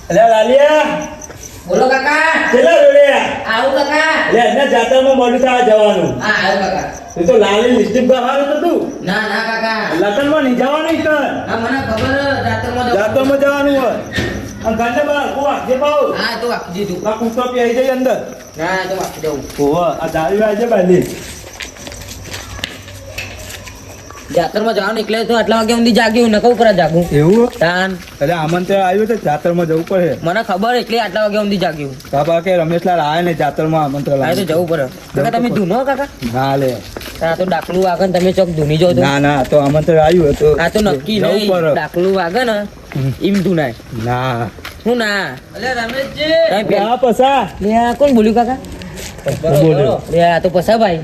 અલે લાલિયા બોલો કાકા. કેટલા રોડે આવું કાકા. લે એને જાતરમાં મોડું થવા જવાનું. હા આવું કાકા. તું તો લાલી લિસ્ટિક બહાર તો તું ના ના કાકા. લગનમાં નહીં જવાનું કર હા મને ખબર જાતરમાં જવાનું. જાતરમાં જવાનું હોય અને ગાંડે બાર કો આજે પાઉ હા તો આપી દીધું. આ કુસ્તો પી આવી જાય અંદર હા તો આપી દઉં. ઓહો આ દાળી વાજે બાલી જાતરમાં જવાનું એટલે તો આટલા વાગે સુધી જાગ્યું નકો ઉપર જાગું. એવું તાન એટલે આમંત્રણ આવ્યું તો જાતરમાં જવું પડે મને ખબર એટલે આટલા વાગે સુધી જાગ્યું. બાબા કે રમેશલાલ આવે ને જાતરમાં આમંત્રણ હા તો લાવે જવું પડે. કાકા તમે ધૂનો કાકા. ના લે આ તો ડાકલું વાગે ને તમે ચોક ધૂની જો તો. ના ના તો આમંત્રણ આવ્યું હતું આ તો નક્કી જવું નહીં. પડે. ડાકલું વાગે ને એમ ધૂનાય. ના હું ના અલે રમેશજી આ પસા લે આ કોણ બોલ્યું કાકા. બોલ્યો લે આ તો પસા ભાઈ.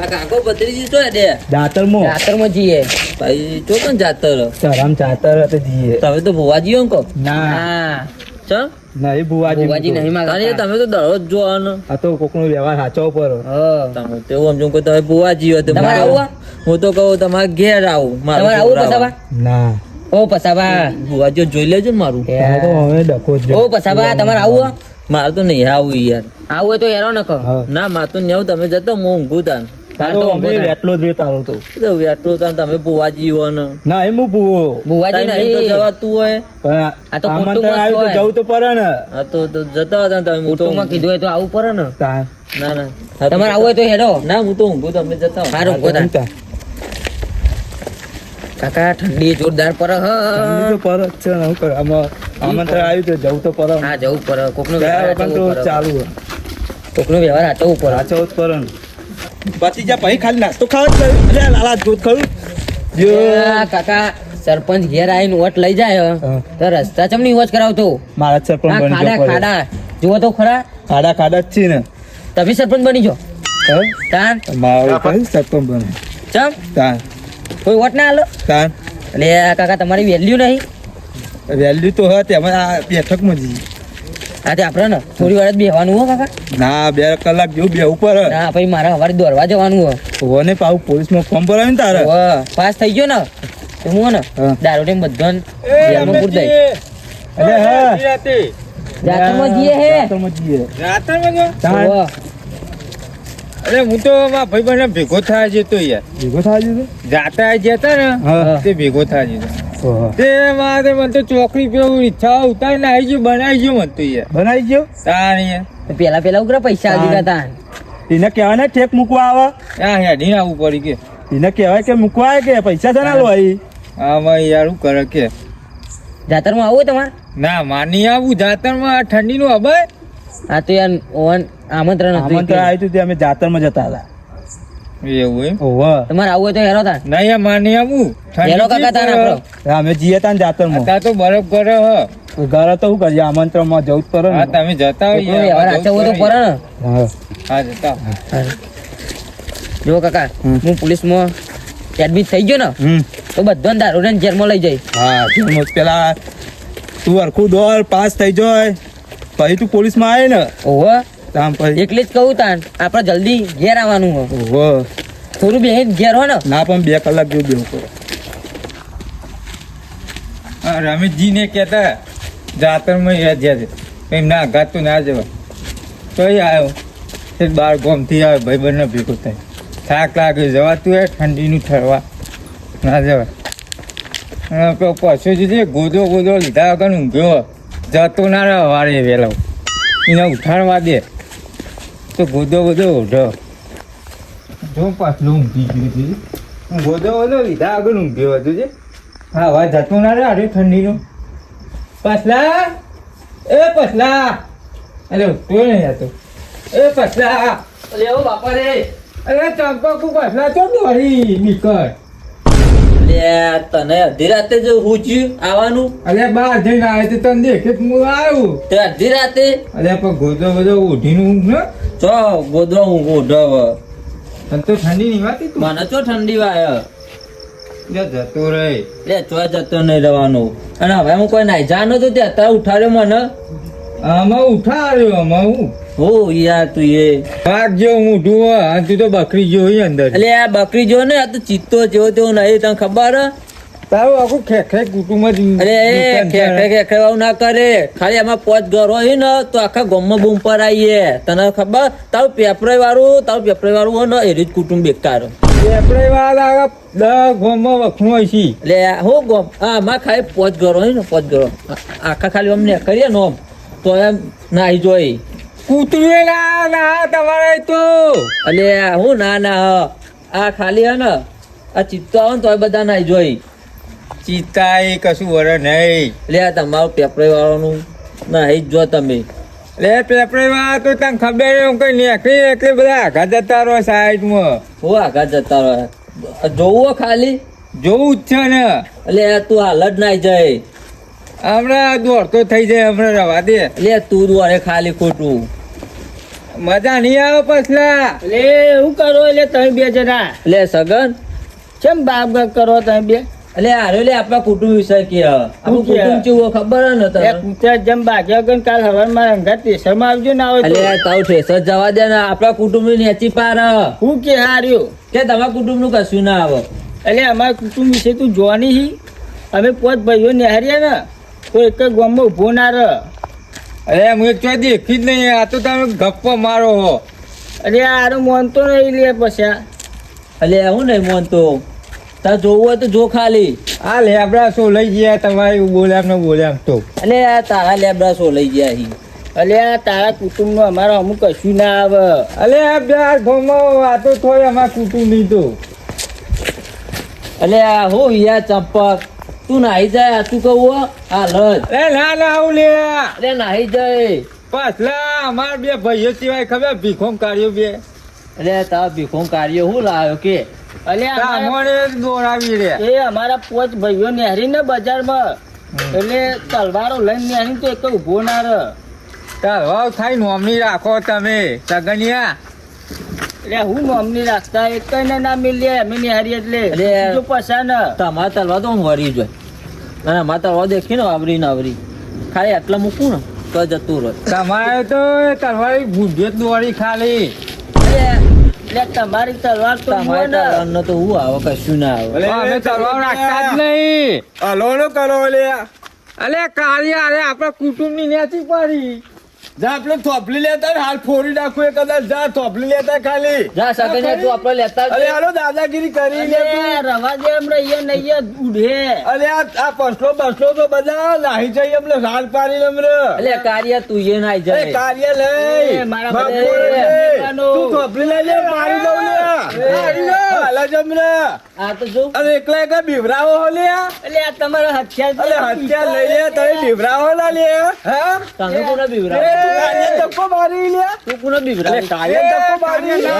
આ કાકો ભત્રીજી તો દે જાતરમાં જાતરમાં જઈએ. ભાઈ તો પણ જાતર સરામ જાતર હતી જીએ તમે તો ભુવાજી હો કો ના હા ચમ નહીં બુવાજી બુવાજી નહીં માંગતા. અરે તમે તો દરરોજ જોવાનો આ તો કોકનો વ્યવહાર સાચો પર હા. તમે તો એવું સમજો કે તમે ભુવાજી હો તમારે આવું હું તો કહું તમારે ઘેર આવું તમારે આવું પસાબા. ના ઓ પસાબા. ભુવાજીઓ જોઈ લેજો ને મારું આ તો હવે ડકો જ ઓ પસાબા તમારે આવું મારે તો નહીં આવું યાર આવું હોય તો હેરો ન કહો. હા. ના મારે તો નહીં આવું તમે જતો હું ઊંઘું તાન તારો અમે એટલો જ રેતારો તો એટલું તાન તમે ભુવાજી હો ને ના એમ હું ભૂવો બુવાજી ટાઈમે તો નહીં. જવાતું હોય પણ આ તો આમંત્રણ કુટુંબમાં આવ્યું તો હોય. જવું તો પડે ને હા તો જતા હતા તમે હું તો કુટુંબમાં કીધું હોય તો આવું પડે ને. તાન. ના ના તમારે આવું હોય તો હેરો. ના હું તો ઊંઘું તમે જતા હો. સારું ગોતા. તાન. કાકા ઠંડી જોરદાર પડે હ. ઠંડી તો પડે જ છે ને શું કરે આમાં આમંત્રણ આવ્યું તો જવું તો પડે ને. હા જવું પડે. કોકનો ગયા વ્યવહાર વખત તો સાચવવો પડે. ચાલુ હોય. કોકનો વ્યવહાર સાચવવો પડે. સાચો જ પડે ને પછી જા પછી ખાલી નાસ્તો ખાવા જ કર્યું અરે લાલા દૂધ ખાયું જો આ કાકા સરપંચ ઘેર આવીને વોટ લઈ જાય હા. તો રસ્તા ચમ નહીં વોચ કરાવતો. મારા જ સરપંચ આ બની ખાડા ગયો પડે. ખાડા જુઓ તો ખરા. ખાડા ખાડા જ છે ને તમે સરપંચ બની જો. હે? તાન મારો કઈ સરપંચ બને ચમ તાન કોઈ વોટ ના આલો. તાન એટલે આ કાકા તમારી વેલ્યુ નહીં. વેલ્યુ તો હતી અમે આ બેઠકમાં જઈએ આ તે આપણે ને થોડી વાર જ બેહવાનું હો કાકા. ના 2 કલાક જેવું બેવું પડે ના પછી મારે સવારે દોડવા જવાનું હો. હોને પાછું પોલીસમાં ફોર્મ ભરાયું ને તારે હવે પાસ થઈ ગયો ને તો હું ને હા. દારૂ ટાઈમ બધાને જેલમાં પૂરી દઈ. અરે હા જાતરમાં જઈએ હે. જાતરમાં જઈએ. રાતરમાં તાન ઓહો. અરે હું તો મારા ભાઈ બને ભેગો થાય છે તો યાર ભેગો થવા દીધો જાતા જતા ને હા તે ભેગો થાય છે ઓહો. તે મારે મને તો ચોકડી પેલું ઈચ્છા ઉતારી ને આવી ગયું બનાવી ગયું મને તો યાર બનાવી ગયો તાર યાર તો પેલા ઉઘરા પૈસા હા. દીધા તાન. એને કહેવાય ને ઠેક મૂકવા આવે આ હેડીને આવવું પડી કે એને કહેવાય કે મૂકવા આવે કે પૈસા છે ના લો અહીં આમાં યાર શું કરે કે જાતરમાં આવું હોય તમારે. ના માની આવું જાતરમાં આ ઠંડીનું હવે આ તો યાર ઓવન આમંત્રણ હતું આમંત્રણ એટલે. આવ્યું હતું તે અમે જાતરમાં જતા હતા એવું એમ ઓહો તમારે આવું હોય તો હેરો તાન. ના યાર માની આવું હેરો કાકા તાન આપણો. અમે જઈએ તા ને જાતરમાં અત્યારે તો બરફ કરે હ ઘરે તો શું કરીએ આમંત્રણમાં જવું જ પડે હા ને તમે જતા હો કોકનો વ્યવહાર સાચવવો તો પડે ને. હા. હા જતા હો. જો કાકા હમ. હું પોલીસમાં એડમિટ થઈ ગયો ને હમ તો બધાને દારૂ ને જેલમાં લઈ જાય. હા જેમ પેલા તું હરખું દોડ પાસ થઈ જાય પછી તું પોલીસમાં આવે ને ઓહો તામ પછી એટલે જ કહું તાન આપણે જલ્દી ઘેર આવવાનું હો. ઓહો થોડું બેહીને ઘેર હો ને. ના પણ 2 કલાક જેવું બેવું પડે હા, રમેશજીને કહેતા જાતરમાં જ્યાં છે કંઈ ના ઘાત તો ના જવા તોય આવ્યો તે બાર ગોમથી આવે ભાઈ બંને ભેગો થાય થાક લાગે જવાતું હોય ઠંડીનું ઠરવા ના જવાય અને પેલો પાછો જે ગોદો લીધા વગર ઊંઘ્યો જતો ના રહે વારે વહેલો એને ઉઠાડવા દે તો ગોદો ઉઠો જો પાછલું ઊંઘી ગયું છે ગોદો લીધા વગર ઊંઘ્યો હતું છે હા વાત જતું ના રે અરે ઠંડીનું પસલા એ પસલા અરે તો નહીં જતો એ પસલા લેવો બાપા રે અરે ચંપાકુ પસલા તો દોરી નીકળ લે તને અડધી રાતે જો હુચ્યું આવવાનું અરે બહાર જઈને આવે તો તને દેખે તો હું આવ્યું તે અડધી રાતે અરે પણ ગોદો બધો ઉઠીને ઊંઘ ને ચો ગોદરો હું ઓઢવ તને તો ઠંડી નહીં વાતી તું મને ચો ઠંડી વાય લે જતો રહે લે ચો જતો નહીં રહેવાનું અને હવે હું કોઈ નાઈ જાનો તો તે અત્યારે ઉઠાડ્યો મને આમાં ઉઠાડ્યો આમાં હું હો યાર તું એ ભાગ જેવો મોઢું હોય અને તું તો બકરી જેવો હોય અંદર એટલે આ બકરી જો ને આ તો ચિત્તો જેવો તેવો નહીં તને ખબર હે? તારું આખું ખેખે કુટુંબ જ અરે નુકસાન છે. ખેખેવાનું ના કરે. ખાલી આમાં 5 ઘર હોય ને તો આખા ગામમાં બૂમ પર આવીએ. તને ખબર તારું પેપરાઈ વાળું હોય ને એ રીત કુટુંબ બેકાર. આપણે વાત આગળ 10 ગામમાં વખણું હોય છે. એટલે હું ગોમ આમાં ખાલી 5 ઘર હોય ને 5 ઘર આખા ખાલી અમને કરીએ ને આમ તો એમ નાહી જોઈ. કૂતરું ના તમારે તો એટલે હું ના આ ખાલી હે ને આ ચિત્તો આવે ને તો બધા નાહી જોઈ. ચિતા એ કશું વર નહીં. એટલે આ તમારું પેપરાઈ વાળાનું નાહી જ જો તમે. લે પેપરે વાત તો તને ખબર એમ કઈ નીકળી એટલે બધા આઘા જતા રહો સાઈડમાં. હું આગળ જતા રહે જોવો ખાલી જોવું જ છે ને. એટલે તું હાલ જ નાહી જાય. હમણાં દોડતો થઈ જાય હમણાં રવા દે. એટલે તું દોડે ખાલી ખોટું. મજા નહીં આવે પછલા. એટલે શું કરો એટલે તમે બે જણા એટલે સગન કેમ બાપ બાપ કરો તમે બે એટલે હારે લે આપણા કુટુંબ વિશે કે આપણું શું કે? કુટુંબ કેવું ખબર હે ને એ તને. કૂતરા જેમ ભાગ્યા વગર કાલ હવારમાં અંગાત સ્ટેશનમાં આવજો ના હોય તો એટલે તારું ઠેસર જવા દે ને આપણા કુટુંબ ની નેચી પાર હ. હું કે હાર્યું કે તમારા કુટુંબ નું કશું ના આવે. એટલે અમારા કુટુંબ વિશે તું જોવાની હી અમે 5 ભાઈઓ નિહાર્યા ને તો એક જ ગામમાં ઊભો ના રહ. અરે હું એક ચોઈ દેખી જ નહીં. આ તો તમે ગપ્પો મારો હો. અરે આરો માનતો નહીં લે પછી આ. એટલે હું નહીં માનતો. તાર જોવું હોય તો જો ખાલી. આ લેબડા શું લઈ ગયા તમારે બોલ્યા ને બોલ્યા તો. એટલે આ તારા લેબડા સો લઈ ગયા હી. એટલે આ તારા કુટુંબનું અમારો અમુક કશું ના આવે. અલે આ બે ઘરમાં વાતો થોડી અમારા કુટુંબ ની તો. એટલે આ હું યાર ચંપક તું નાહી જાય તું કહું હાલ જ. એ ના આવું લે. એટલે નાહી જાય. પછલા અમારા બે ભાઈઓ સિવાય ખબર ભીખોમ કાઢ્યો બે. એટલે તારા ભીખોં કાર્ય હું લાવ્યો કે એટલે તામોને દોડાવી રે. એ અમારા 5 ભાઈઓ નિહારીને બજારમાં એટલે તલવારો લઈને નિહારીને તો એક ઊભો ના રહ. તાર વાવ થાય નોમની રાખો તમે સગનિયા. એટલે હું નોમની રાખતા એક ને ના મિલ્યા અમે નિહારી એટલે એટલે બીજું પસાન તમારા તલવા તો હું વરી જોઈ અને અમારા તલવા દેખી ને આવરી ને આવરી ખાલી આટલા મૂકું ને તો જતું રહે. તમારે તો તલવારી ભૂંડે જ દોડી ખાલી. એટલે તમારી તલવાર તો જુઓ તમારા ને. તલવાનો તો હું આવે કશું ના આવે. અમે તલવાર રાખતા જ નહીં. હલોનો કરો લે અલે કાર્ય અરે આપણા કુટુંબ ની નેચી પડી. જા આપણે થોપલી લેતા હોય, હાલ ફોડી નાખું એ કદાચ જા થોપલી લેતા ખાલી. જા સગન તું આપણે લેતા અરે હાલો દાદાગીરી કરી લે તું. એટલે રવા દે એમ રહીએ નહીં ઉઢે. અરે આ પસલો બસલો તો બધા નાહી જાય એમને હાલ પાડી એમને. એટલે કાર્ય તું એ નાઈ એ જાય. કાર્ય લઈ એ મારા બાપુ બધે રે. લેવાનું. તું થોપલી લઈ લે મારી દઉં લે મારી દઉં. હાલ જ અમને. આ તો જો અરે એકલા એકલા બીવરાવો હો લે. એટલે આ તમારા હથિયાર અરે હત્યા લઈ લે તમે બીવરાવો ના લે હા તમે કોને બીવરા એ કાર્ય ધક્કો મારી લે. તું કોને બીવરા અરે કાર્ય ધક્કો મારી લે.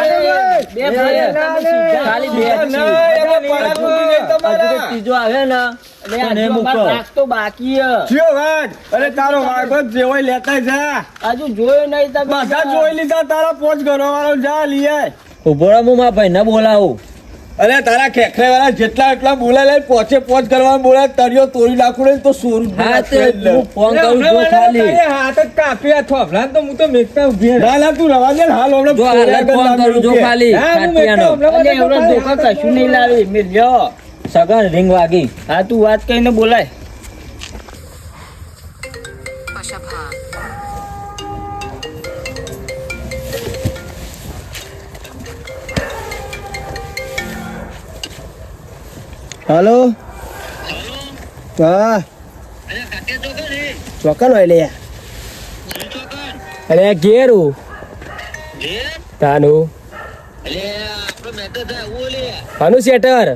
બે ભાઈઓ ના તમે લે. સીધા. ખાલી બે ના, એમાં પડા તૂટી જાય તમારા. હજુ તો ત્રીજો આવે ને એટલે તો આ ને જો મૂકો. અમારો રાગ તો બાકી હે. થયો વાઘ. અરે તારો વાઘો જ જેવો લેતા જા. હજુ જોયું નહીં તમે બધા જોઈ લીધા તારા 5 ઘરો વાળો જા લીએ. ઉભો રહો હું મારા ભાઈને બોલાવું. અરે તારા ખેખરે વાળા જેટલા એટલા બોલાય લે પોચે 5 કરવા બોલાય તરિયો તોડી નાખું ને તો સોરું હા તે હું ફોન કરું જો ખાલી હાથ જ કાપી આ થોભલા તો હું તો મેકતા ઉભી રહી. ના ના તું રવા દે ને, હાલ હમણાં જો હાલ જ ફોન કરું જો ખાલી હા, હું ખાટિયાનો. મેકતા એટલે એવડો ધોકા કશું નહીં લાવી મિલ્યો. સગન રિંગ વાગી. હા તું વાત કહીને બોલાય. હાલો હા ચોકન હોય લે અરે ઘેરું તાનું આનું સેટર કરો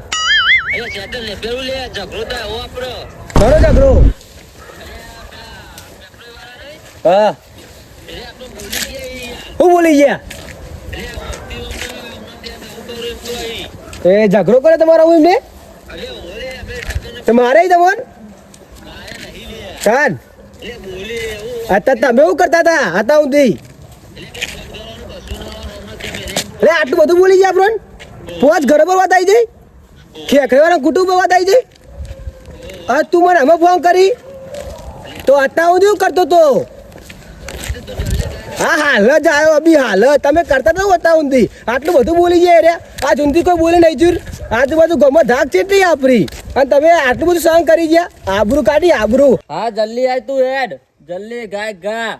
ઝઘડો હા હું બોલી ગયા એ ઝઘડો કરે તમારા હું એમને તમારે તમન કાન તમે શું કરતા હતા હતા સુધી એટલે આટલું બધું બોલી ગયા આપણને 5 ઘર પર વાત આવી જઈ ખેખરેવાના કુટુંબ વાત આવી જઈ આ તું મને અમે ફોન કરી તો અત્યાર સુધી શું કરતો તો હા હાલ જ આવ્યો અભી હાલ તમે કરતા તો અત્યાર સુધી આટલું બધું બોલી ગયા રે આ સુધી કોઈ બોલે નહીં જુર આજુબાજુ ગમો ધાક ચેટલી આપરી અને તમે આટલું બધું સહન કરી ગયા આબરૂ કાઢી આબરૂ હા જલ્દી આય તું હેડ જલ્દી ગાય ગા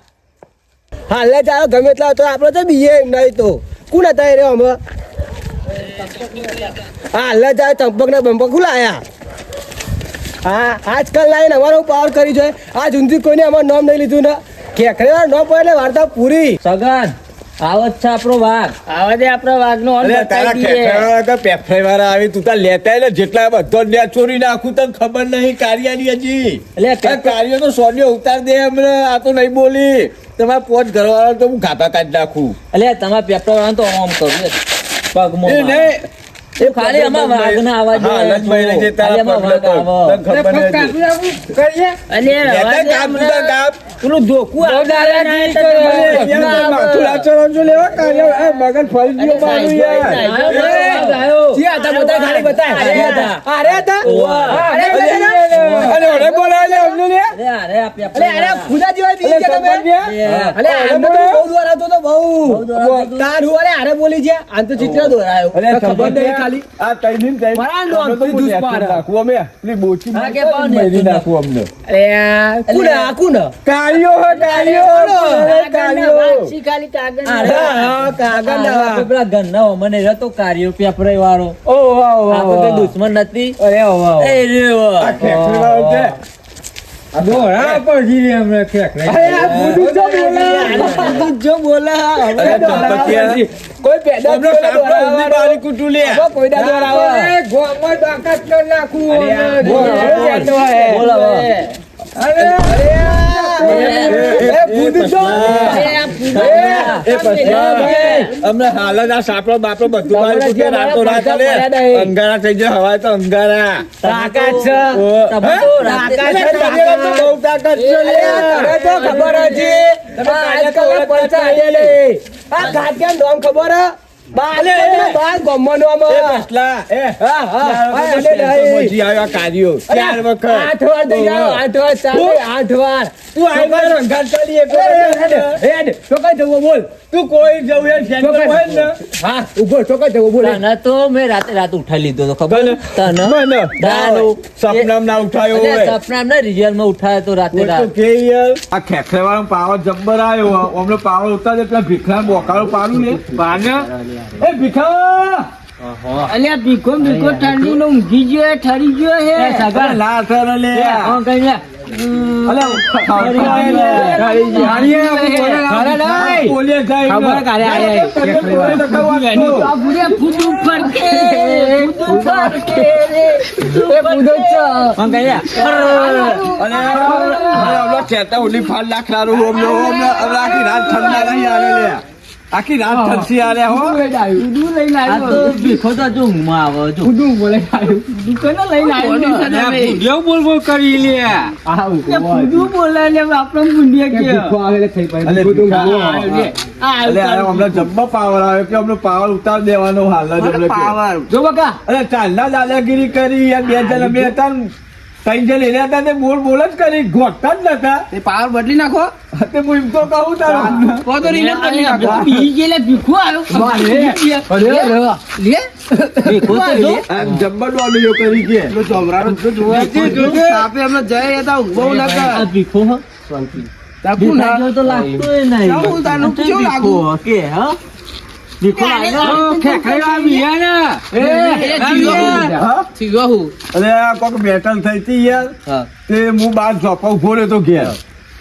હાલે જાઓ ગમે એટલા તો આપણે તો બીએ નહીં તો કોણ હતા એ રે અમે હાલે જાય ચંપક ને બંપક ખુલાયા હા આજકાલ લાઈને અમારો પાવર કરી જોઈએ આજ ઊંધી કોઈને અમારું નામ નહીં લીધું ને ખેખરેવા નામ પડે એટલે વાર્તા પૂરી સગન આવત છે આપણો વાઘ આવા દે આપણા વાઘનો અંત બતાવી દઈએ. પેફાઈવાળા આવી તું તાર લેતા ને જેટલા બધો જ લ્યા ચોરી નાખું તને ખબર નહીં કાર્યાની હજી એટલે કાર્ય તો સોનિયો ઉતાર દે હમણાં આ તો નહીં બોલી તમારે પોચ ઘરવાળા તો હું ઘાટા કાઢી નાખું એટલે તમારા પેપર વાળા તો આમ કરું પગમાં એ નહીં એ ખાલી આમાં વાઘના અવાજ હા, આવે. લજભાઈને જે તારા ખાલી આમાં પગલો વાઘ તો આવે. તને ખબર નહીં. અને લેતા રવા દે કાપ, હમણાં. તું કાપ. પેલું ધોકું આવે ને અરે, તો યાર, માથું લાચરવાનું છું લેવા કાર્ય. એ, મગજ ફરી ગયો મારું યાર. જ્યાં હતા બતાય ખાલી બતાય અરે હતા અરે હતા અરે, ઓરે બોલાવે લે, અમને લે. અરે આ પેપર અરે અરે ખુદા જેવા બી અરે, ગયા તમે સંપત ગયા? અલે આને તો બહુ દ્વારા હતો તો બહુ તાર હું અરે અરે બોલી છે આન તો ચિત્ર દોરાયો અરે, ખબર નહીં સંપત ખાલી આ તઈની ને તઈ. મારા નો આપણે તો આમ બોલી દુશ્મન. નાખવું અમે. પેલી બોચી હા, કે પાવ મારી ને નાખવું અમને. અરે કોને આ કોને કાર્યો હે, કાર્યો. અરે, કાર્યો. વાઘસી ખાલી કાગળ અરે, હા કાગળ આ ના પેલા ગન્ના મને હતો કાર્યો પેપર વાળો ઓ વાહ વાહ આપણે કોઈ દુશ્મન નથી અરે વાહ એ રે વાહ. આ ખેંચડી વાળો છે. આ દોરા પડી રહી હમણાં ખેંચડી. અરે આ બુદ્ધુ જો બોલા જો બોલા અરે, ચંપકિયા. કોઈ પેદા હમણાં સાપડો ઊંધી બારી કૂટું લે. કોઈ ના દોરાવા ગોમાં તાકાત કર નાખું બોલો, બોલો. એ બુદ્ધુ જો એ પછી હમણાં હાલ જ આ સાપડો બાપડો બધું બારી કૂટે રાતો રાત ચાલે. અંગારા થઈ જાય હવાય તો અંગારા. તાકાત છે ઓ, તમે હે? તો રાતે અરે, તમારે તો બહુ તાકાત છે લે. તને તો ખબર હતી આજકાલ પૈસા આલે આ ગાંઠિયા નું નામ ખબર હે? બાર ગમવાનો એ પસલા, એ. હા હા આ સમજી આવ્યો આ કાર્યો. 4 વખત. 8 વાર થઈ ગયા 8 વાર ચાલે 8 વાર તું આઈ વાર અંગાર ચડી એક વખત. હેડ ચોકઈ જવો બોલ તું કોઈ જવું એમ સેન્ટર હોય ને. હા ઉભો ચોકઈ જવો બોલ તને તો મેં રાતે ઉઠાઈ લીધો તો ખબર તને મને. દારૂ. સપનામાં ના ઉઠાયો અરે, હોય. સપનામાં ને રિયલમાં ઉઠાયો તો રાતે કોઈ તો રાત કે યાર, આ ખેખરેવાળો પાવર જબ્બર આવ્યો. અમને પાવર ઉતારે પેલા ભીખરા બોકાળો પાડું ને પાને. એ ભીખા અલ્યા ભીખો ભીખો ઠંડી નો ઊંઘી ગયો ઠરી ગયો હે સગા ના થર લે. હા કઈ લે અલે બોલે જાય આ બુરે ફૂટું ફરકે ફૂટું ફરકે રે એ બુડો કહેતા ઓલી 5 લાખ લારું આખી રાત ઠંડા નહીં આલે લે. આખી રાત ઠંડી આલે હો. ફૂટું લઈને આ તો આવ્યો ભીખો તો જો ઊંઘમાં આવે જો ફૂટું બોલે દુકાને લઈને આવ્યો બોલ બોલ કરી લે. ફૂટું બોલે ને આપણે ગુંડિયા કે અલે ભીખા. આ અલે આ હમણાં જબ્બા પાવર આવે કે હમણાં પાવર ઉતાર દેવાનો હાલ જ હમણાં કે. જો બકા અરે ચાલના દાદાગીરી કરી યાર. 2 જણ અમે હતા ને 3 જણ એને હતા તે બોલ બોલ જ કરી ગોઠતા જ નતા. તે પાવર બદલી નાખો તે હું એમ તો કહું તારું. તો રિમોટ બદલી નાખો બી ગેલે ભીખો આવ્યો લે ભીખો તો જો આ જબ્બર ડોલીઓ કરી કે. આ ભીખો હો ભીખા જેવો તો લાગતોય નહીં. ભીખો કે હા ભીખો હા? અરે આ કોક બેટલ થઈ હતી યાર. તે હું બાર ઝોપા ઉભો રહ્યો તો ઘેર.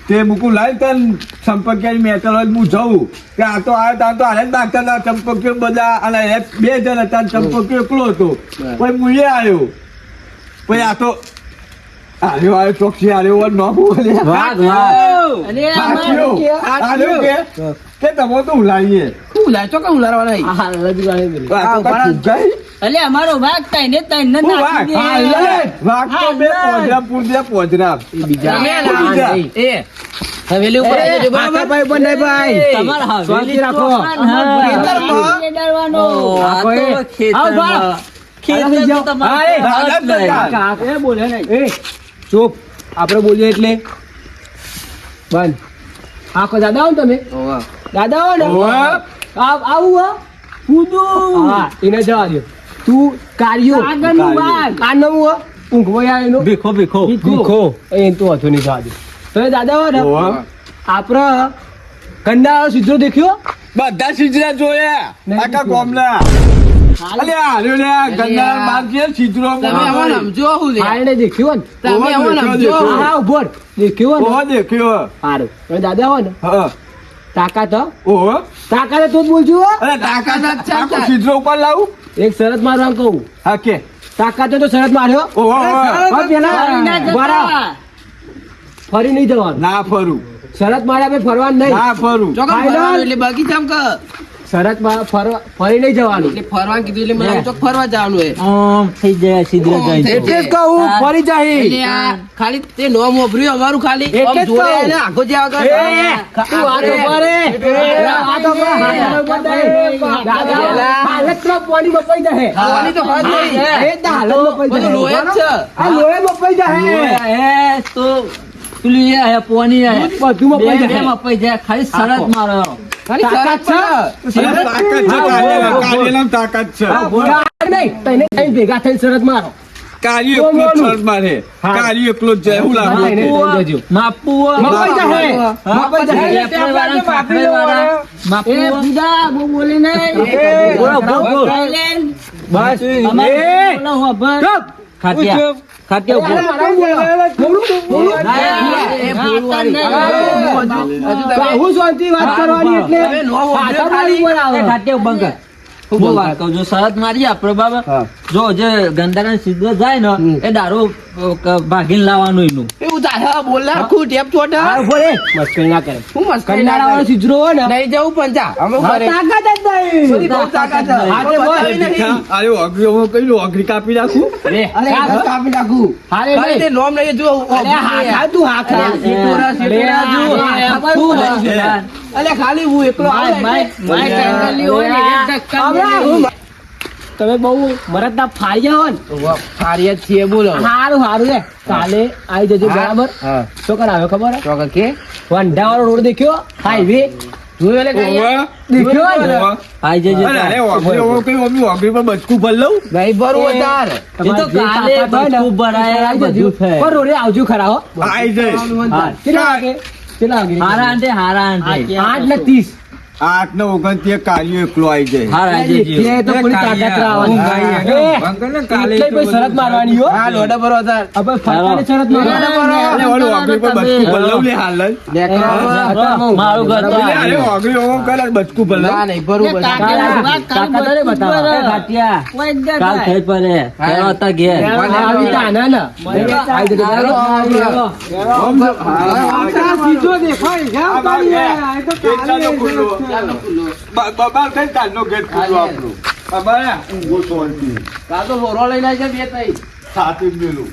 તે મૂકું લાઈ તન સંપર્કિયાની મેટલ હોય હું જઉં કે આ તો આવ્યો તાર તો હાલે જ નાખતા હતા ચંપકીઓ બધા અને એ 2 જણ હતા ને ચંપકીઓ એકલો હતો. પછી મુએ આવ્યો. પછી આ તો આવ્યો ચોકસી આવ્યો ન બોલે. વાઘ વાઘ અરે આવ્યો કે તમે તો ઉલાઈએ. આ હાલ રજવાડે બોલી. આ તો કાંઈ ફૂગાઈ? અલે અમારો વાઘ તાઈને તાઈને હું નાખી વાઘ? દે વાઘ તો બે પોજરા પૂરજ્યા પોજરા. બીજા. હવેલી ઉપર આવી જજો, બરાબર? ભાઈ બંને ભાઈ તમારે હવેલી શાંતિ રાખો. ખેતરમાં. આ તો ખેતરમાં. ખેતર તો તમારે હા, જ નહીં. કાકે બોલે નહીં એ ચૂપ આપણે બોલીએ એટલે બંધ આખો દાદા આવો ને તમે દાદા આવો ને ઓવે. આવું હા કૂદું હા એને જવા દો તું કાર્યો આગળનું વાઘ. આ નવું હો? ઊંઘવો યાર એનો ભીખો ભીખો ભીખો એ તો હતો નહીં થવા દે તો એ દાદા હો ને ઓહો. આપણે કંડાળો સીધો દેખ્યો બધા સિજરા જોયા નહીં આખા જોયા. ગામના અલ્યા હાલ્યો લે ગંદા બાર છે સિજરો તમે આવો ને સમજો હું લે. હા એને દેખ્યો ને તમે આવો ને સમજો. દેખ્યો. હા ઉભો રહે. દેખ્યો ને ઓહો દેખ્યો સારું હવે દાદા હો ને હા તાકાત હો ઓહો તાકાત તો જ બોલજો હો. અરે તાકાત આખો સિજરો ઉપર લાવું એક શરત મારવા કહું હા કે તાકાત તો શરત માર્યો ઓહો ઓહો. હવે પેલા બરાબર. ફરી નહીં જવાનું ના ફરું શરત માર્યા પછી ફરવાનું નહીં ના ફરું ચોકન ફાઇનલ. ફરવાનું એટલે બગીચામાં કે શરત ફરી નહીં જવાનું એટલે ફરવાનું કીધું એટલે મને ચોક ફરવા જવાનું હે. આમ થઈ જાય સિદ્ધરા આમ જાય થઈ તો. એટલે જ કહું ફરી જાય એટલે આ ખાલી તે નોમ વાપર્યું અમારું ખાલી એટલે આમ જ જોડે કહું. એને આખો જે આગળ તું વાત ઉભા રે. વાત ઉભા રે. હાથ ઉભા રે. દાદા, હાલત તો પાણી મપાઈ જાય. પાણી તો વાત નહીં. એ તો હાલત મપાઈ બધું જાય. લોહી જ છે. આ લોહી મપાઈ જાય. એ તો પેલી એ હે પોની હે બધું મપાઈ બે જાય. મપાઈ જાય ખાલી શરત મારો ખાલી તાકાત શરત છે. છે? તાકાત છે કાઢેલામાં તાકાત છે હા, બોલા નહીં. તને કઈ ભેગા થઈને શરત મારો. કાર્ય એકલો જ શરત મારે હા. કાર્ય એકલો જ જાય એવું હા, લાગે એને લઈ જજો. માપુ મપાઈ જાય. મપાઈ જાય. માપુ એ બીજા બહુ બોલી નહીં. બોલો, બોલો, બોલો. Silent. બસ. અમારે એ, બોલો, હોભળ. ચૂપ. ખાટિયા ખાટિયા અરે, મારા બોલો. બોલું, બોલું. એ ફૂલવાળી. હજુ તમે હું શાંતિ વાત કરવાની એટલે તમે નો બોલો પાછા ખાલી. બોલી બોલાવો. એ ખાટિયા બંધ કર. હું વાત કહું છું શરત મારી આપણે બાબા જો જે ગંદાના સીધો જાય ને એ દારૂ ભાગીને લાવવાનું એનું એવું તારા બોલ આખું ટેપ ચોટા. હા, ઉભો રે. મસ્કરી ના કરે. હું મસ્કરી ના કંડાળાવાળો કરું. સિજરો હોય ને નહીં જવું પંચા અમે હા, કરે. તાકાત જ નહીં. બધી બહુ તાકાત છે. હા, તે બોલ. બતાવી નહીં. અરે અઘરી કઈ અઘરી કાપી નાખું રે. અરે હા, કાપી નાખું. હારે ખાલી તે નહીં. નોમ લઈએ જો અરે, હા, હા, તું હા ખરા. સીટોરા, સીટોરા જુઓ. શું હોય? અલે ખાલી હું એકલો આવું એટલે- માઇક આંગળી હોય ને એક ધક્કા હમણાં મારી. તમે બહુ મરદના ફાળ્યા હો ને ફારિયા જ છીએ બોલો. સારું સારું રે કાલે આવી જજો બરાબર હા. શું કરાવે ખબર હે? ચોકર કે વંઢાવાળો રોડ દેખ્યો હાઈવે જોયો એટલે કઈ ઓહો. દેખ્યો ને? ઓહો. આઈ જજે અરે અરે અઘરી પર બચકું ભર લઉં નહીં ભરવું તાર. એ તો કાલે બચકું ભરાયા બધું થાય. પણ રોડે આવજો ખરા હો આઈ જાય હા, કેટલા વાગે કેટલા વાગે હારા આંટે હારા આંટે 8:30 8 ને 29 કાર્ય એકલો આઈ જાય હારા જજે એટલે તો પૂરી તાકાત રાવવાની. એટલે કોઈ શરત મારવાની હો હા લોડા ભરો તાર. હવે ફરતાને શરત મારવાની. અરે ઓલું અઘરી પર બચકું ભર લઉં લે હાલ જ. નેકળો. મારું ઘર તો અરે અઘરી ઓમ કરે બચકું ભર લઉં ના નહીં ભરવું ને બધા. તાકાત તાકાત અરે બતાવો. એ ખાટિયા કોઈ જ ના કાલ થાય. થઈ પડે પેલો હતા ઘેર આવી તા ના ના આવી જજો બરાબર? ઓમ હા સીધો દેખાય છે આમ કરીએ. આ તો ચાલો ખુલ્લો. ચાલો ખુલ્લો. બાબા કઈ કાલનો ગેટ ખુલ્લો આપણો બાબા ઊંઘો તો આ તો હોરો લઈને આવી છે બે ત્રણ. સાથે જ મેલું